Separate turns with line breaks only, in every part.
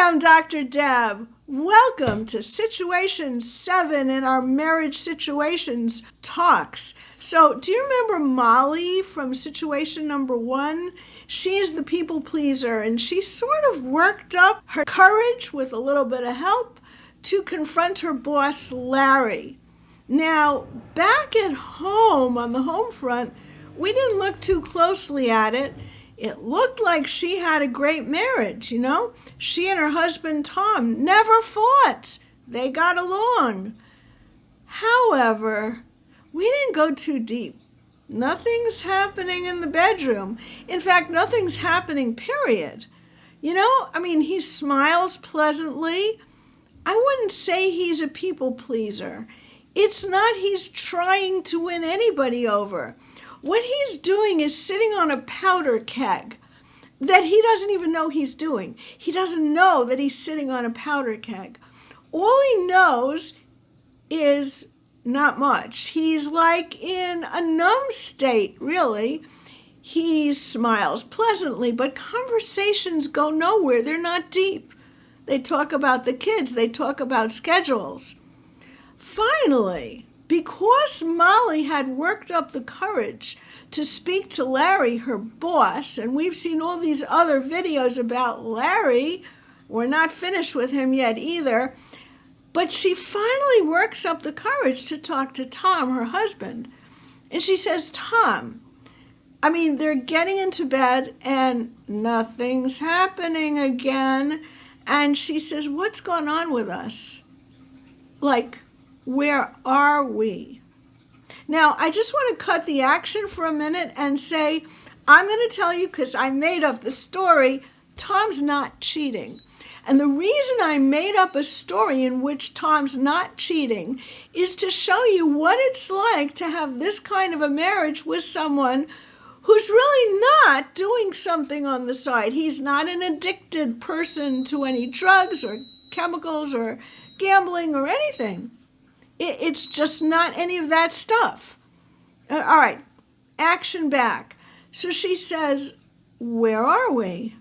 I'm Dr. Deb. Welcome to Situation 7 in our Marriage Situations Talks. So, do you remember Molly from situation number 1? She's the people pleaser, and she sort of worked up her courage with a little bit of help to confront her boss, Larry. Now, back at home on the home front, we didn't look too closely at it. It looked like she had a great marriage, you know? She and her husband, Tom, never fought. They got along. However, we didn't go too deep. Nothing's happening in the bedroom. In fact, nothing's happening, period. He smiles pleasantly. I wouldn't say he's a people pleaser. It's not he's trying to win anybody over. What he's doing is sitting on a powder keg that he doesn't even know he's doing. He doesn't know that he's sitting on a powder keg. All he knows is not much. He's like in a numb state, really. He smiles pleasantly, but conversations go nowhere. They're not deep. They talk about the kids. They talk about schedules. Finally, because Molly had worked up the courage to speak to Larry, her boss, and we've seen all these other videos about Larry, we're not finished with him yet either, but she finally works up the courage to talk to Tom, her husband. And she says, Tom, they're getting into bed and nothing's happening again. And she says, what's going on with us? Where are we? Now, I just want to cut the action for a minute and say, I'm going to tell you, because I made up the story, Tom's not cheating. And the reason I made up a story in which Tom's not cheating is to show you what it's like to have this kind of a marriage with someone who's really not doing something on the side. He's not an addicted person to any drugs or chemicals or gambling or anything. It's just not any of that stuff. All right, action back. So she says, where are we?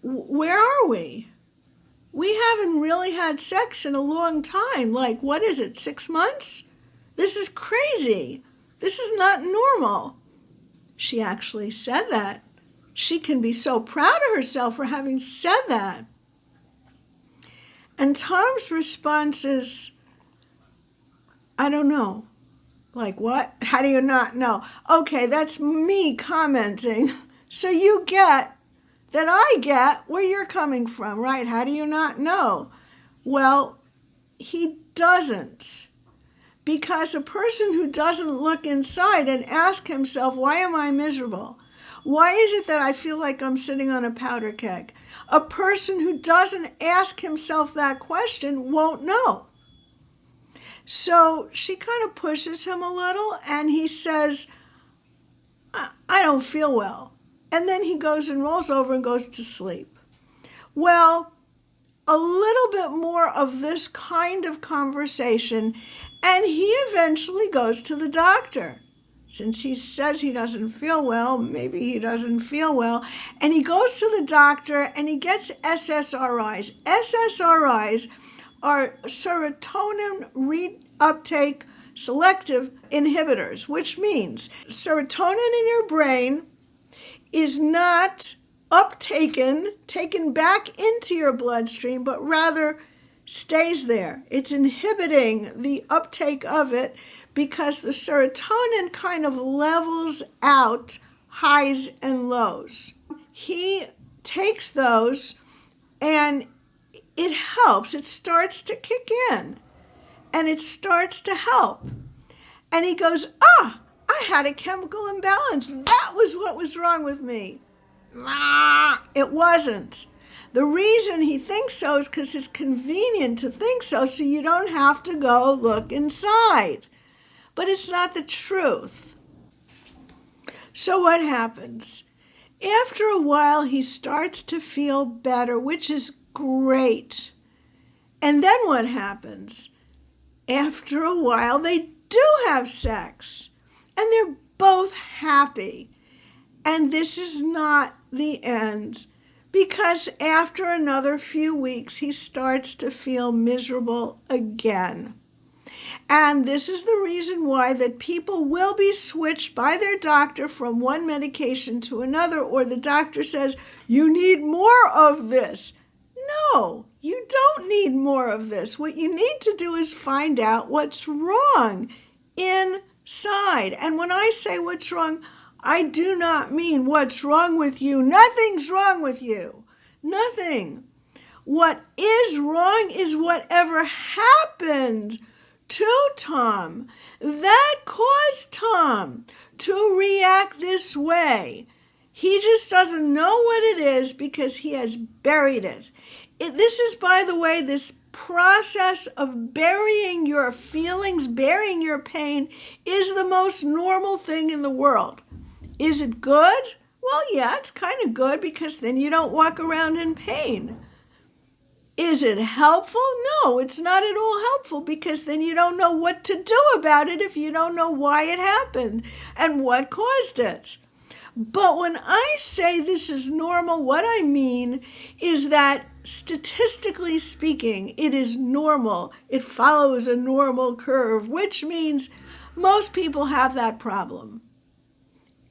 Where are we? We haven't really had sex in a long time. What is it, 6 months? This is crazy. This is not normal. She actually said that. She can be so proud of herself for having said that. And Tom's response is, I don't know. What? How do you not know? Okay, that's me commenting. So you get that I get where you're coming from, right? How do you not know? Well, he doesn't. Because a person who doesn't look inside and ask himself, why am I miserable? Why is it that I feel like I'm sitting on a powder keg? A person who doesn't ask himself that question won't know. So she kind of pushes him a little, and he says, I don't feel well. And then he goes and rolls over and goes to sleep. Well, a little bit more of this kind of conversation, and he eventually goes to the doctor. Since he says he doesn't feel well, maybe he doesn't feel well. And he goes to the doctor, and he gets SSRIs. SSRIs are serotonin reuptake selective inhibitors, which means serotonin in your brain is not taken back into your bloodstream, but rather stays there. It's inhibiting the uptake of it because the serotonin kind of levels out highs and lows. He takes those and it helps. It starts to kick in and it starts to help. And he goes, I had a chemical imbalance. That was what was wrong with me. It wasn't. The reason he thinks so is because it's convenient to think so you don't have to go look inside. But it's not the truth. So what happens? After a while, he starts to feel better, which is great. And then what happens? After a while, they do have sex. And they're both happy. And this is not the end, because after another few weeks, he starts to feel miserable again. And this is the reason why that people will be switched by their doctor from one medication to another, or the doctor says, you need more of this. No, you don't need more of this. What you need to do is find out what's wrong inside. And when I say what's wrong, I do not mean what's wrong with you. Nothing's wrong with you. Nothing. What is wrong is whatever happened to Tom that caused Tom to react this way. He just doesn't know what it is because he has buried it. This is, by the way, this process of burying your feelings, burying your pain, is the most normal thing in the world. Is it good? Well, yeah, it's kind of good because then you don't walk around in pain. Is it helpful? No, it's not at all helpful because then you don't know what to do about it if you don't know why it happened and what caused it. But when I say this is normal, what I mean is that statistically speaking, it is normal. It follows a normal curve, which means most people have that problem.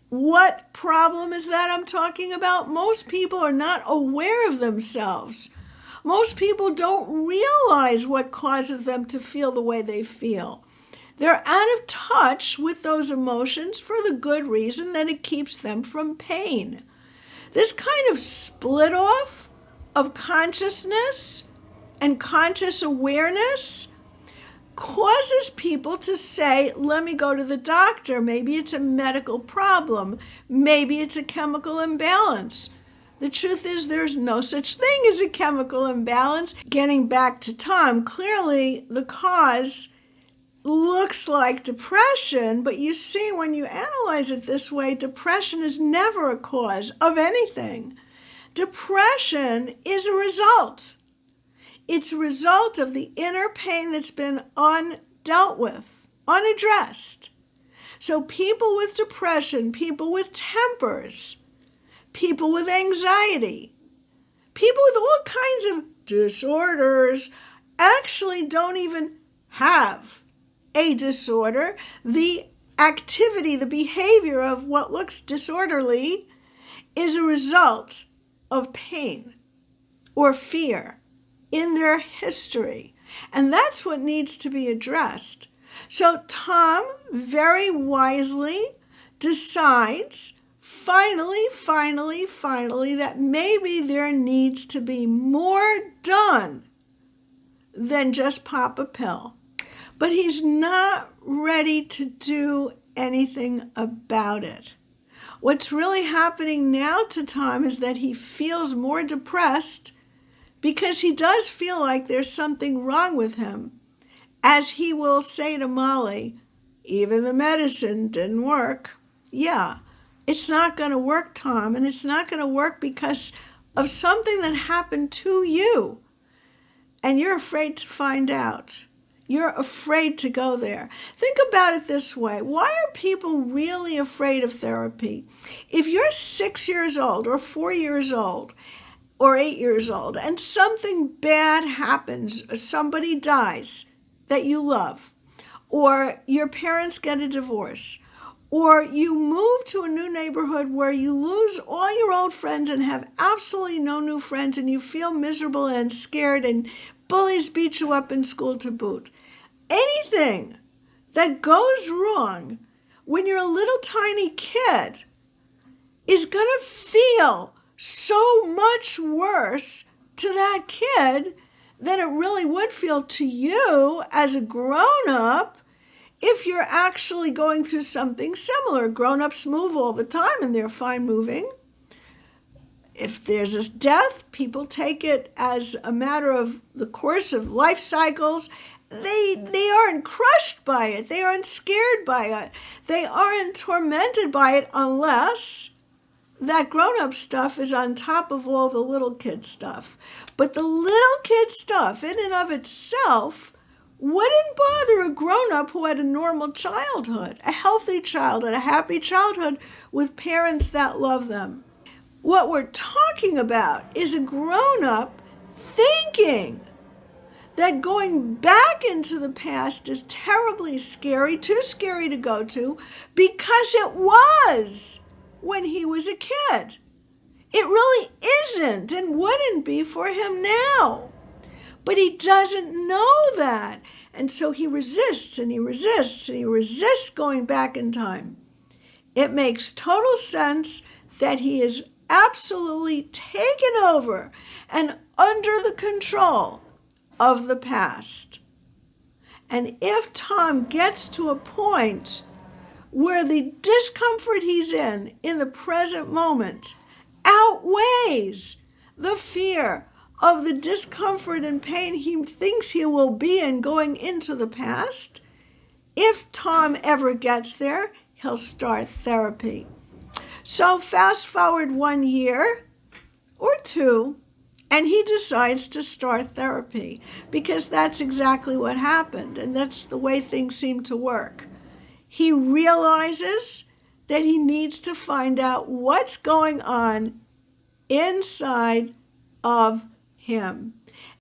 What problem is that I'm talking about? Most people are not aware of themselves. Most people don't realize what causes them to feel the way they feel. They're out of touch with those emotions for the good reason that it keeps them from pain. This kind of split off of consciousness and conscious awareness causes people to say, let me go to the doctor. Maybe it's a medical problem. Maybe it's a chemical imbalance. The truth is there's no such thing as a chemical imbalance. Getting back to Tom, clearly the cause looks like depression, but you see when you analyze it this way, depression is never a cause of anything. Depression is a result. It's a result of the inner pain that's been undealt with, unaddressed. So people with depression, people with tempers, people with anxiety, people with all kinds of disorders actually don't even have a disorder. The activity, the behavior of what looks disorderly is a result of pain or fear in their history. And that's what needs to be addressed. So Tom very wisely decides finally, that maybe there needs to be more done than just pop a pill. But he's not ready to do anything about it. What's really happening now to Tom is that he feels more depressed because he does feel like there's something wrong with him. As he will say to Molly, even the medicine didn't work. Yeah, it's not going to work, Tom, and it's not going to work because of something that happened to you. And you're afraid to find out. You're afraid to go there. Think about it this way. Why are people really afraid of therapy? If you're 6 years old or 4 years old or 8 years old and something bad happens, somebody dies that you love, or your parents get a divorce, or you move to a new neighborhood where you lose all your old friends and have absolutely no new friends and you feel miserable and scared and bullies beat you up in school to boot. Anything that goes wrong when you're a little tiny kid is going to feel so much worse to that kid than it really would feel to you as a grown-up if you're actually going through something similar. Grown-ups move all the time and they're fine moving. If there's a death, people take it as a matter of the course of life cycles. They aren't crushed by it. They aren't scared by it. They aren't tormented by it unless that grown-up stuff is on top of all the little kid stuff. But the little kid stuff in and of itself wouldn't bother a grown-up who had a normal childhood, a healthy childhood, a happy childhood with parents that love them. What we're talking about is a grown-up thinking that going back into the past is terribly scary, too scary to go to, because it was when he was a kid. It really isn't and wouldn't be for him now. But he doesn't know that. And so he resists and he resists and he resists going back in time. It makes total sense that he is absolutely taken over and under the control of the past. And if Tom gets to a point where the discomfort he's in the present moment outweighs the fear of the discomfort and pain he thinks he will be in going into the past, if Tom ever gets there, he'll start therapy. So fast forward 1 year or 2, and he decides to start therapy because that's exactly what happened, and that's the way things seem to work. He realizes that he needs to find out what's going on inside of him.